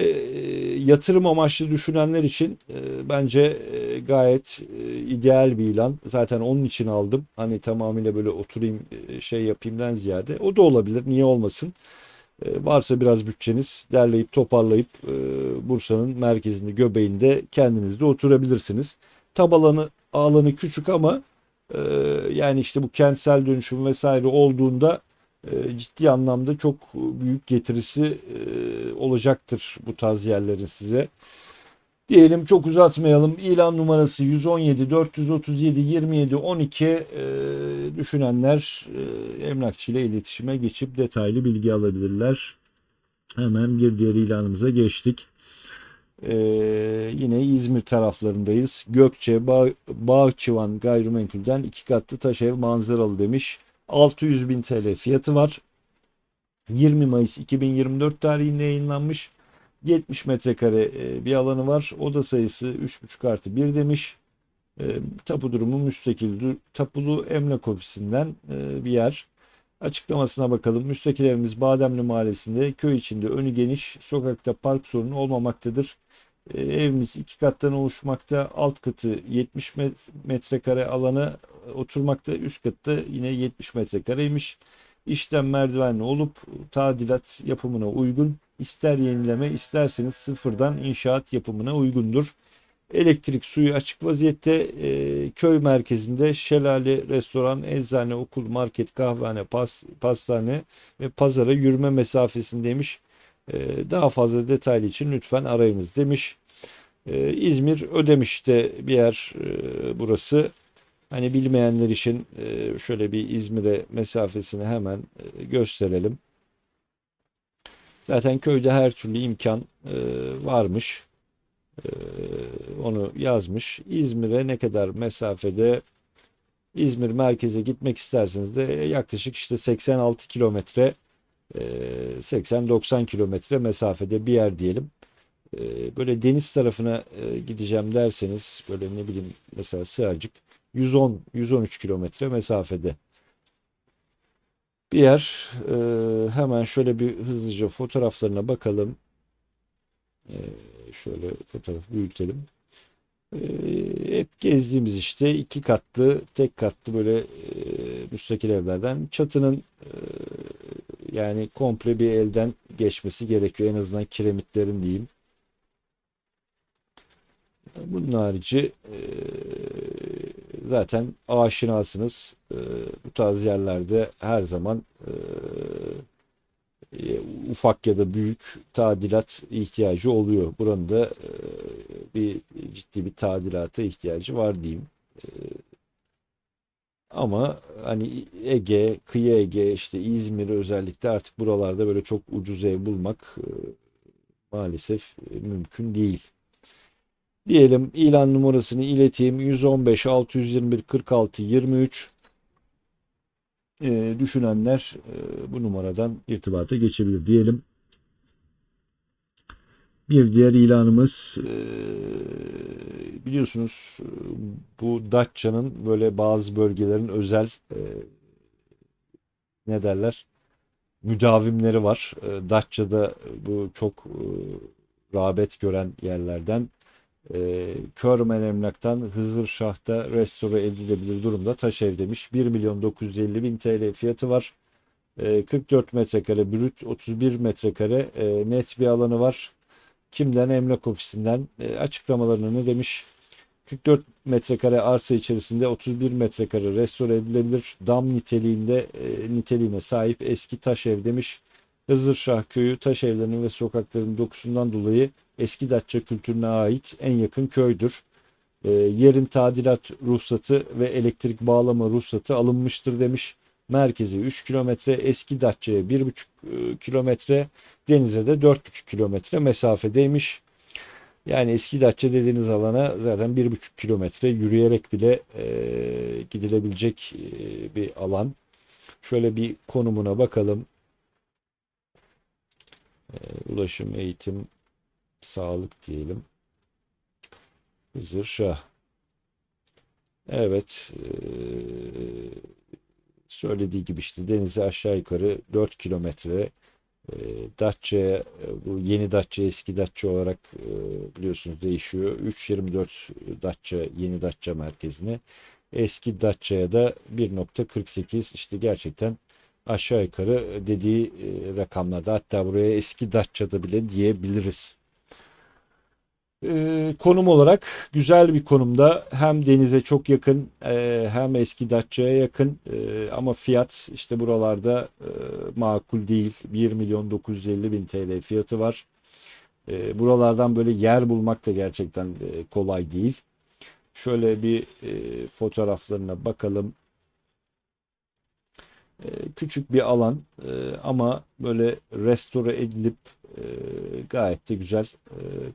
[SPEAKER 1] yatırım amaçlı düşünenler için bence gayet ideal bir ilan. Zaten onun için aldım. Hani tamamıyla böyle oturayım şey yapayımdan ziyade. O da olabilir. Niye olmasın? Varsa biraz bütçeniz derleyip toparlayıp Bursa'nın merkezinde, göbeğinde kendiniz de oturabilirsiniz. Alanı küçük ama e, yani işte bu kentsel dönüşüm vesaire olduğunda ciddi anlamda çok büyük getirisi olacaktır bu tarz yerlerin size. Diyelim çok uzatmayalım. İlan numarası 117 437 27 12 düşünenler emlakçı ile iletişime geçip detaylı bilgi alabilirler. Hemen bir diğer ilanımıza geçtik. Yine İzmir taraflarındayız. Bağçıvan Gayrimenkul'den 2 katlı taş ev manzaralı demiş. 600 bin TL fiyatı var. 20 Mayıs 2024 tarihinde yayınlanmış. 70 metrekare bir alanı var. Oda sayısı 3,5+1 demiş. Tapu durumu müstakil. Tapulu emlak ofisinden bir yer. Açıklamasına bakalım. Müstakil evimiz Bademli Mahallesi'nde, köy içinde, önü geniş, sokakta park sorunu olmamaktadır. Evimiz 2 kattan oluşmakta. Alt katı 70 metrekare alanı oturmakta. Üst katta yine 70 metrekareymiş. İşlem merdivenli olup tadilat yapımına uygun. İster yenileme isterseniz sıfırdan inşaat yapımına uygundur. Elektrik, suyu açık vaziyette. Köy merkezinde şelale, restoran, eczane, okul, market, kahvehane, pastane ve pazara yürüme mesafesindeymiş. Daha fazla detaylı için lütfen arayınız demiş. İzmir Ödemiş'te bir yer burası. Hani bilmeyenler için şöyle bir İzmir'e mesafesini hemen gösterelim. Zaten köyde her türlü imkan varmış. Ee, Onu yazmış. İzmir'e ne kadar mesafede? İzmir merkeze gitmek isterseniz de yaklaşık işte 86 kilometre 80-90 kilometre mesafede bir yer diyelim. Böyle deniz tarafına gideceğim derseniz böyle ne bileyim mesela Sığacık 110-113 kilometre mesafede bir yer. Hemen şöyle bir hızlıca fotoğraflarına bakalım. Şöyle fotoğrafı büyütelim. Hep gezdiğimiz işte 2 katlı, tek katlı böyle müstakil evlerden. Çatının yani komple bir elden geçmesi gerekiyor. En azından kiremitlerin diyeyim. Bunun harici zaten aşinasınız. Bu tarz yerlerde her zaman ufak ya da büyük tadilat ihtiyacı oluyor. Buranın da bir ciddi bir tadilata ihtiyacı var diyeyim. Ama hani Ege, kıyı Ege, işte İzmir özellikle artık buralarda böyle çok ucuz ev bulmak maalesef mümkün değil. Diyelim ilan numarasını ileteyim. 115 621 46 23 düşünenler bu numaradan irtibata geçebilir diyelim. Bir diğer ilanımız biliyorsunuz bu Datça'nın böyle bazı bölgelerin özel ne derler müdavimleri var. Datça'da bu çok rağbet gören yerlerden. Körmen Emlak'tan Hızırşah'ta restore edilebilir durumda taş ev demiş. 1 milyon 950 bin TL fiyatı var. 44 metrekare brüt, 31 metrekare net bir alanı var. Kimden? Emlak ofisinden. Açıklamalarını ne demiş? 44 metrekare arsa içerisinde 31 metrekare restore edilebilir. Dam niteliğine sahip eski taş ev demiş. Hızırşah köyü taş evlerinin ve sokakların dokusundan dolayı eski Datça kültürüne ait en yakın köydür. Yerin tadilat ruhsatı ve elektrik bağlama ruhsatı alınmıştır demiş. Merkezi 3 kilometre, eski Datça'ya 1,5 kilometre, denize de 4,5 kilometre mesafedeymiş. Yani eski Datça dediğiniz alana zaten 1,5 kilometre yürüyerek bile gidilebilecek bir alan. Şöyle bir konumuna bakalım. Ulaşım, eğitim, sağlık diyelim. Hızırşah. Evet. Söylediği gibi işte denize aşağı yukarı 4 kilometre Datça'ya, bu yeni Datça eski Datça olarak biliyorsunuz değişiyor. 3.24 Datça yeni Datça merkezine. Eski Datça'ya da 1.48, işte gerçekten aşağı yukarı dediği rakamlarda, hatta buraya eski Datça'da bile diyebiliriz. Konum olarak güzel bir konumda. Hem denize çok yakın, hem eski Datça'ya yakın. Ama fiyat işte buralarda makul değil. 1.950.000 TL fiyatı var. Buralardan böyle yer bulmak da gerçekten kolay değil. Şöyle bir fotoğraflarına bakalım. Küçük bir alan, ama böyle restore edilip e, gayet de güzel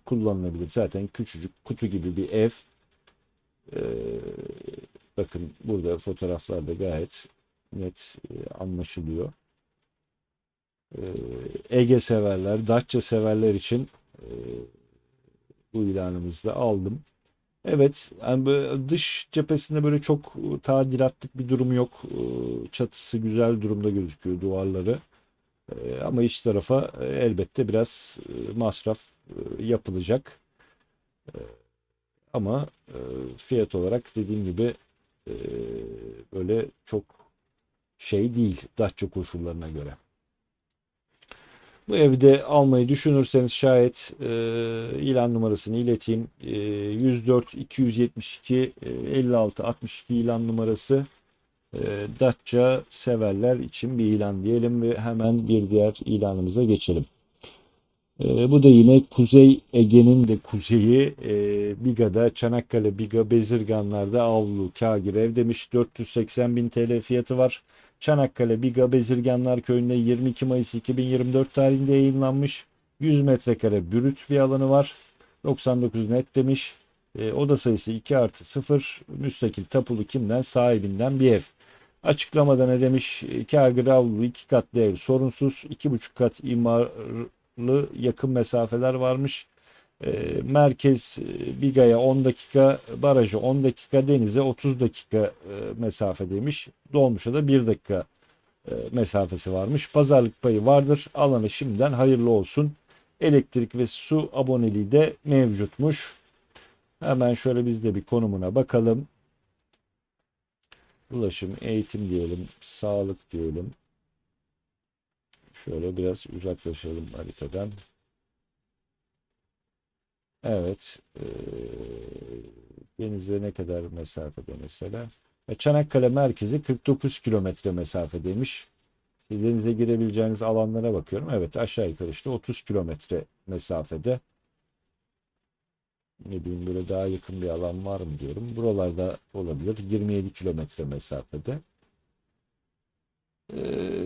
[SPEAKER 1] kullanılabilir. Zaten küçücük kutu gibi bir ev. E, Bakın burada fotoğraflarda gayet net anlaşılıyor. E, Ege severler, Datça severler için bu ilanımızda aldım. Evet, yani böyle dış cephesinde böyle çok tadilatlık bir durum yok. Çatısı güzel durumda gözüküyor, duvarları. Ama iç tarafa elbette biraz masraf yapılacak. Ama fiyat olarak dediğim gibi e, böyle çok şey değil Datça koşullarına göre. Bu evde almayı düşünürseniz şayet ilan numarasını ileteyim. 104 272 56 62 ilan numarası. Datça severler için bir ilan diyelim ve hemen bir diğer ilanımıza geçelim. Bu da yine Kuzey Ege'nin de kuzeyi, Biga'da, Çanakkale Biga Bezirganlar'da avlu kâgir ev demiş. 480.000 TL fiyatı var. Çanakkale Biga Bezirganlar Köyü'nde 22 Mayıs 2024 tarihinde yayınlanmış. 100 metrekare brüt bir alanı var. 99 net demiş. Oda sayısı 2 artı 0. Müstakil tapulu kimden? Sahibinden bir ev. Açıklamada ne demiş? Kâgır avlu 2 katlı ev sorunsuz. 2,5 kat imar yakın mesafeler varmış. Merkez Biga'ya 10 dakika, barajı 10 dakika, denize 30 dakika mesafedeymiş. Dolmuşa da 1 dakika mesafesi varmış. Pazarlık payı vardır. Alanı şimdiden hayırlı olsun. Elektrik ve su aboneliği de mevcutmuş. Hemen şöyle biz de bir konumuna bakalım. Ulaşım, eğitim diyelim, sağlık diyelim. Şöyle biraz uzaklaşalım haritadan. Evet. Denize ne kadar mesafede mesela? Çanakkale merkezi 49 kilometre mesafedeymiş. Denize girebileceğiniz alanlara bakıyorum. Evet, aşağı yukarı işte 30 kilometre mesafede. Ne bileyim, böyle daha yakın bir alan var mı diyorum. Buralarda olabilir. 27 kilometre mesafede.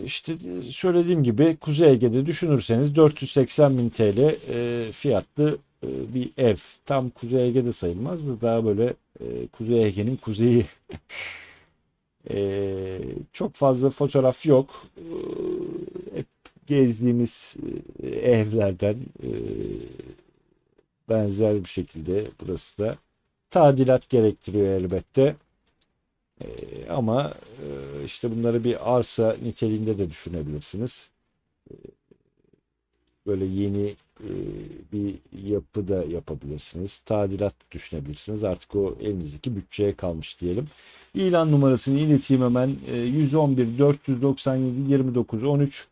[SPEAKER 1] İşte söylediğim gibi Kuzey Ege'de düşünürseniz 480 bin TL fiyatlı bir ev. Tam Kuzey Ege'de sayılmaz da daha böyle Kuzey Ege'nin kuzeyi. Çok fazla fotoğraf yok. Hep gezdiğimiz evlerden benzer bir şekilde burası da tadilat gerektiriyor elbette. Ama işte bunları bir arsa niteliğinde de düşünebilirsiniz. Böyle yeni bir yapı da yapabilirsiniz. Tadilat düşünebilirsiniz. Artık o elinizdeki bütçeye kalmış diyelim. İlan numarasını ileteyim hemen. 111 497 29 13.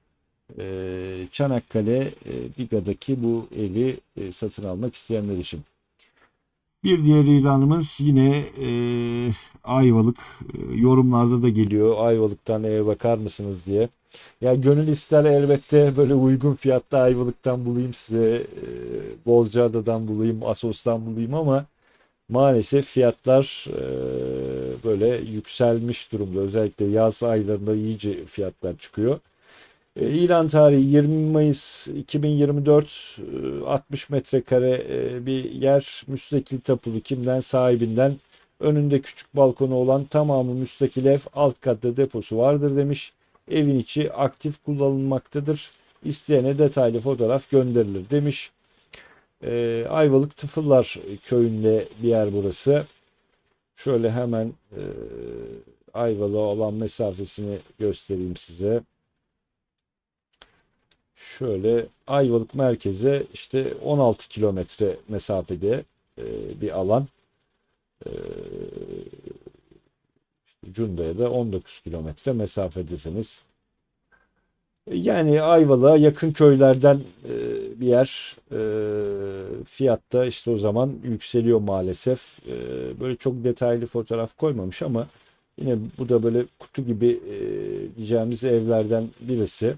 [SPEAKER 1] Çanakkale Biga'daki bu evi satın almak isteyenler için. Bir diğer ilanımız yine Ayvalık. Yorumlarda da geliyor. Ayvalık'tan eve bakar mısınız diye. Ya gönül ister elbette böyle uygun fiyatta Ayvalık'tan bulayım size. Bozcaada'dan bulayım, Assos'tan bulayım ama maalesef fiyatlar böyle yükselmiş durumda. Özellikle yaz aylarında iyice fiyatlar çıkıyor. İlan tarihi 20 Mayıs 2024, 60 metrekare bir yer, müstakil tapulu kimden? Sahibinden. Önünde küçük balkonu olan, tamamı müstakil ev, alt katta deposu vardır demiş. Evin içi aktif kullanılmaktadır. İsteyene detaylı fotoğraf gönderilir demiş. Ayvalık Tıfıllar köyünde bir yer burası. Şöyle hemen Ayvalık'a olan mesafesini göstereyim size. Şöyle Ayvalık merkeze işte 16 kilometre mesafede bir alan. E, Cunda'ya da 19 kilometre mesafedesiniz. Yani Ayvalık'a yakın köylerden bir yer. Fiyatta işte o zaman yükseliyor maalesef. Böyle çok detaylı fotoğraf koymamış ama yine bu da böyle kutu gibi diyeceğimiz evlerden birisi.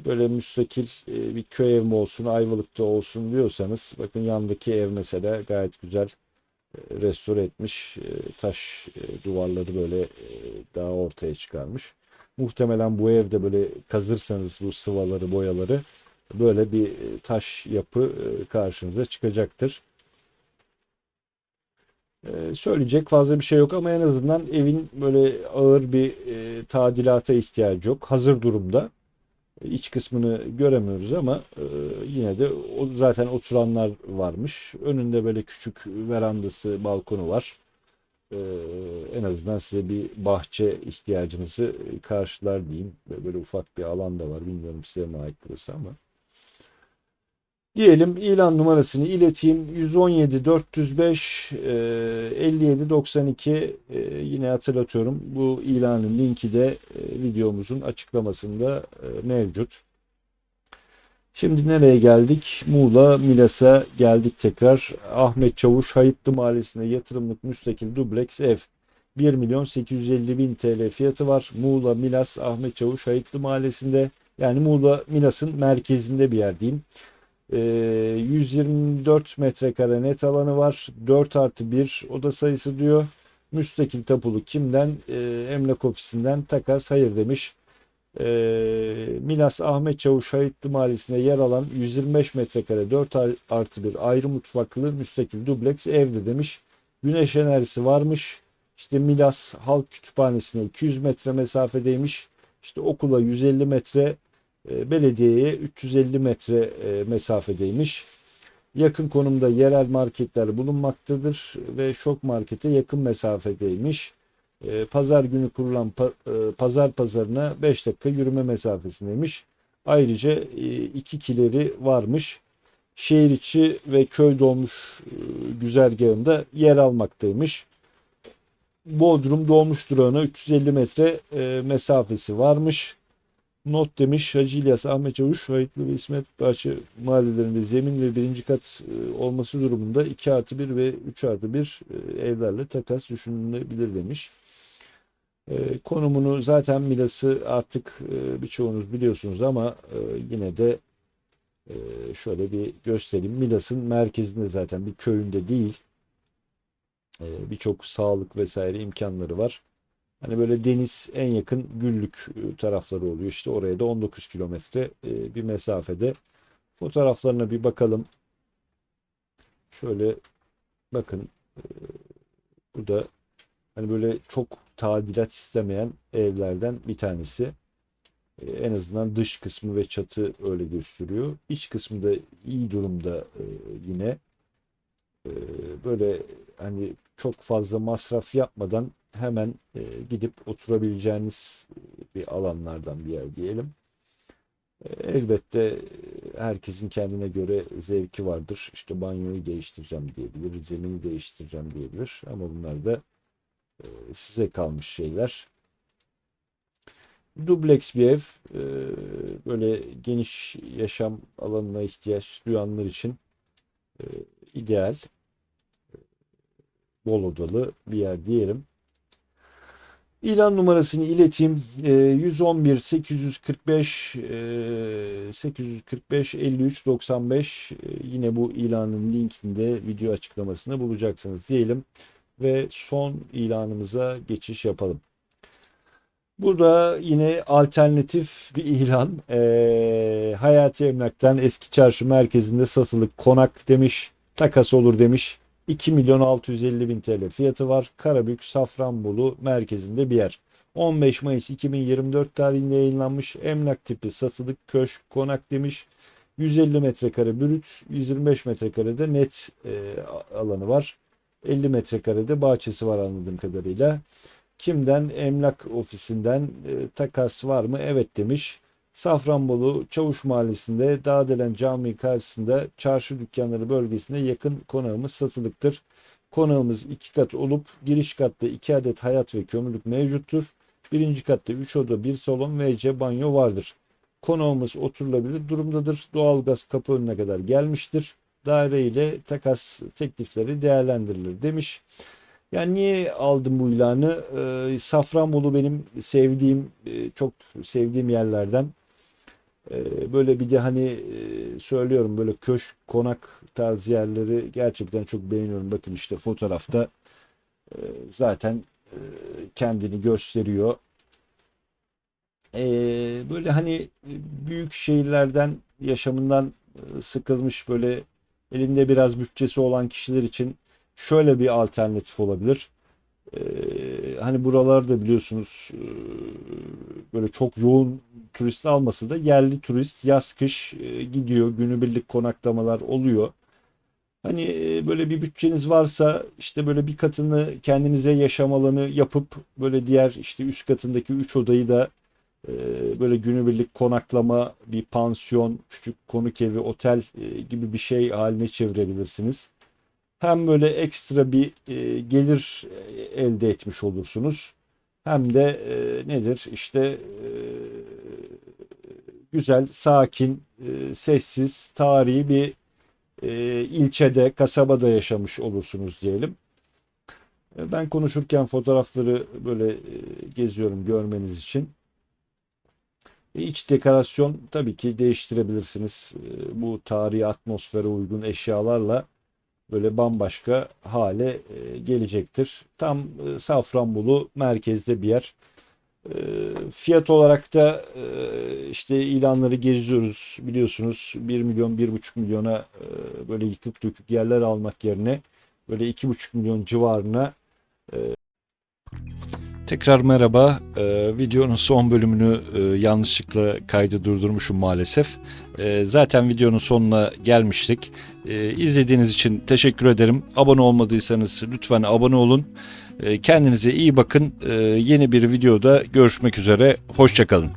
[SPEAKER 1] Böyle müstakil bir köy ev mi olsun, Ayvalık'ta olsun diyorsanız bakın yandaki ev mesela gayet güzel restore etmiş. Taş duvarları böyle daha ortaya çıkarmış. Muhtemelen bu evde böyle kazırsanız bu sıvaları, boyaları böyle bir taş yapı karşınıza çıkacaktır. Söyleyecek fazla bir şey yok ama en azından evin böyle ağır bir tadilata ihtiyacı yok. Hazır durumda. İç kısmını göremiyoruz ama yine de zaten oturanlar varmış. Önünde böyle küçük verandası, balkonu var. E, En azından size bir bahçe ihtiyacınızı karşılar diyeyim. Böyle ufak bir alan da var. Bilmiyorum size mi ait burası ama. Diyelim ilan numarasını ileteyim. 117 405 57 92 yine hatırlatıyorum. Bu ilanın linki de videomuzun açıklamasında mevcut. Şimdi nereye geldik? Muğla Milas'a geldik tekrar. Ahmet Çavuş Hayıtlı Mahallesi'nde yatırımlık müstakil dubleks ev. 1 milyon 850 bin TL fiyatı var. Muğla Milas Ahmet Çavuş Hayıtlı Mahallesi'nde, yani Muğla Milas'ın merkezinde bir yer diyeyim. 124 metrekare net alanı var. 4 artı 1 oda sayısı diyor. Müstakil tapulu kimden? Emlak ofisinden takas hayır demiş. Milas Ahmet Çavuş Hayıtlı Mahallesi'nde yer alan 125 metrekare 4 artı 1 ayrı mutfaklı müstakil dubleks evde demiş. Güneş enerjisi varmış. İşte Milas Halk Kütüphanesi'ne 200 metre mesafedeymiş. İşte okula 150 metre, belediyeye 350 metre mesafedeymiş. Yakın konumda yerel marketler bulunmaktadır ve Şok Market'e yakın mesafedeymiş. Pazar günü kurulan pazar pazarına 5 dakika yürüme mesafesindeymiş. Ayrıca iki kileri varmış. Şehir içi ve köy dolmuş güzergahında yer almaktaymış. Bodrum dolmuş durağına 350 metre mesafesi varmış. Not demiş Hacı İlyas, Ahmet Çavuş, Vahitli ve İsmet Bahçe mahallelerinde zemin ve birinci kat olması durumunda 2 artı 1 ve 3 artı 1 evlerle takas düşünülebilir demiş. Konumunu zaten Milas'ı artık birçoğunuz biliyorsunuz ama yine de şöyle bir göstereyim. Milas'ın merkezinde zaten bir köyünde değil. Birçok sağlık vesaire imkanları var. Hani böyle deniz en yakın Güllük tarafları oluyor. İşte oraya da 19 kilometre bir mesafede. Fotoğraflarına bir bakalım. Şöyle bakın, bu da hani böyle çok tadilat istemeyen evlerden bir tanesi. En azından dış kısmı ve çatı öyle gösteriyor. İç kısmı da iyi durumda yine. E, Böyle hani çok fazla masraf yapmadan hemen gidip oturabileceğiniz bir alanlardan bir yer diyelim. Elbette herkesin kendine göre zevki vardır. İşte banyoyu değiştireceğim diyebilir, zemini değiştireceğim diyebilir. Ama bunlar da size kalmış şeyler. Dubleks bir ev, böyle geniş yaşam alanına ihtiyaç duyanlar için e, ideal, bol odalı bir yer diyelim. İlan numarasını ileteyim. 111 845 845 53 95. Yine bu ilanın linkinde video açıklamasında bulacaksınız diyelim ve son ilanımıza geçiş yapalım. Burada yine alternatif bir ilan. Hayati Emlak'tan Eski Çarşı merkezinde satılık konak demiş. Takas olur demiş. 2 milyon 650 bin TL fiyatı var. Karabük Safranbolu merkezinde bir yer. 15 Mayıs 2024 tarihinde yayınlanmış. Emlak tipi satılık köşk konak demiş. 150 metrekare brüt, 125 metrekare de net alanı var. 50 metrekare de bahçesi var anladığım kadarıyla. Kimden? Emlak ofisinden takas var mı? Evet demiş. Safranbolu Çavuş Mahallesi'nde Dağdelen Camii karşısında çarşı dükkanları bölgesine yakın konağımız satılıktır. Konağımız 2 kat olup giriş katta 2 adet hayat ve kömürlük mevcuttur. Birinci katta 3 oda 1 salon WC banyo vardır. Konağımız oturulabilir durumdadır. Doğalgaz kapı önüne kadar gelmiştir. Daire ile takas teklifleri değerlendirilir demiş. Yani niye aldım bu ilanı? Safranbolu benim sevdiğim, çok sevdiğim yerlerden. Böyle bir de hani söylüyorum, böyle köşk, konak tarzı yerleri gerçekten çok beğeniyorum. Bakın işte fotoğrafta zaten kendini gösteriyor. Böyle hani büyük şehirlerden, yaşamından sıkılmış, böyle elinde biraz bütçesi olan kişiler için şöyle bir alternatif olabilir. Hani buralarda biliyorsunuz böyle çok yoğun turist alması da yerli turist yaz kış gidiyor. Günübirlik konaklamalar oluyor. Hani böyle bir bütçeniz varsa işte böyle bir katını kendinize yaşam alanı yapıp böyle diğer işte üst katındaki 3 odayı da böyle günübirlik konaklama, bir pansiyon, küçük konuk evi, otel gibi bir şey haline çevirebilirsiniz. Hem böyle ekstra bir gelir elde etmiş olursunuz. Hem de nedir işte güzel, sakin, sessiz, tarihi bir ilçede, kasabada yaşamış olursunuz diyelim. Ben konuşurken fotoğrafları böyle geziyorum görmeniz için. İç dekorasyon tabii ki değiştirebilirsiniz. Bu tarihi atmosfere uygun eşyalarla böyle bambaşka hale gelecektir. Tam Safranbolu merkezde bir yer. Fiyat olarak da işte ilanları geziyoruz biliyorsunuz, 1 milyon 1,5 milyona böyle yıkık dökük yerler almak yerine böyle 2,5 milyon civarına. Tekrar merhaba. Videonun son bölümünü yanlışlıkla kaydı durdurmuşum maalesef. Zaten videonun sonuna gelmiştik. İzlediğiniz için teşekkür ederim. Abone olmadıysanız lütfen abone olun. Kendinize iyi bakın. Yeni bir videoda görüşmek üzere. Hoşça kalın.